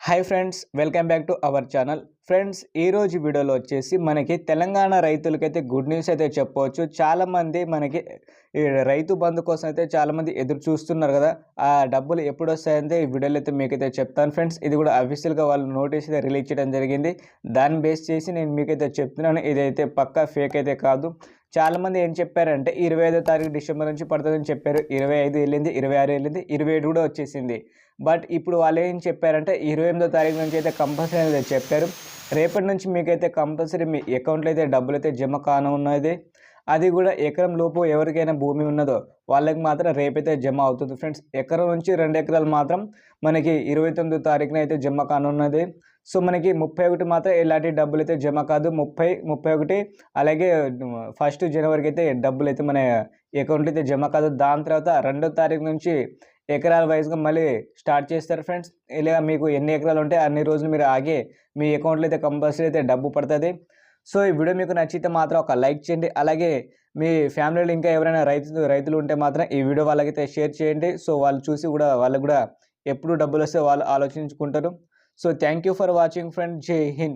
Hi friends, welcome back to our channel. Friends, ఈరోజు వీడియోలో వచ్చేసి మనకి తెలంగాణ రైతులకైతే గుడ్ న్యూస్ అయితే చెప్పవచ్చు. చాలామంది మనకి ఈ రైతు బంధు కోసం అయితే చాలామంది ఎదురు చూస్తున్నారు కదా. ఆ డబ్బులు ఎప్పుడు వస్తాయంటే ఈ వీడియోలో అయితే మీకైతే చెప్తాను ఫ్రెండ్స్. ఇది కూడా అఫీషియల్గా వాళ్ళు నోటీస్ అయితే రిలీజ్ చేయడం జరిగింది. దాన్ని బేస్ చేసి నేను మీకైతే చెప్తున్నాను. ఇదైతే పక్కా ఫేక్ అయితే కాదు. చాలామంది ఏం చెప్పారంటే 25వ తారీఖు డిసెంబర్ నుంచి పడుతుందని చెప్పారు. 25 వెళ్ళింది, 26 వెళ్ళింది, 27 కూడా వచ్చేసింది. బట్ ఇప్పుడు వాళ్ళు ఏం చెప్పారంటే 28వ తారీఖు నుంచి అయితే కంపల్సరీ అనేది చెప్పారు. రేపటి నుంచి మీకైతే కంపల్సరీ మీ అకౌంట్లో అయితే డబ్బులు అయితే జమ కానున్నది. అది కూడా ఎకరం లోపు ఎవరికైనా భూమి ఉన్నదో వాళ్ళకి మాత్రం రేపైతే జమ అవుతుంది ఫ్రెండ్స్. ఎకరం నుంచి 2 ఎకరాలు మాత్రం మనకి 29వ తారీఖున అయితే జమ కానున్నది. సో మనకి 31 మాత్రం ఎలాంటి డబ్బులు అయితే జమ కాదు. 30, 31 అలాగే 1 జనవరికి అయితే డబ్బులు అయితే మన అకౌంట్లో అయితే జమ కాదు. దాని తర్వాత 2వ తారీఖు నుంచి ఎకరాల వైజ్గా మళ్ళీ స్టార్ట్ చేస్తారు ఫ్రెండ్స్. ఇలా మీకు ఎన్ని ఎకరాలు ఉంటే అన్ని రోజులు మీరు ఆగి మీ అకౌంట్లో అయితే కంపల్సరీ అయితే డబ్బు పడుతుంది. సో ఈ వీడియో మీకు నచ్చితే మాత్రం ఒక లైక్ చేయండి. అలాగే మీ ఫ్యామిలీలో ఇంకా ఎవరైనా రైతులు ఉంటే మాత్రం ఈ వీడియో వాళ్ళకైతే షేర్ చేయండి. సో వాళ్ళు చూసి కూడా వాళ్ళకు కూడా ఎప్పుడు డబ్బులు వస్తే వాళ్ళు ఆలోచించుకుంటారు. So thank you for watching friend. జై హింద్.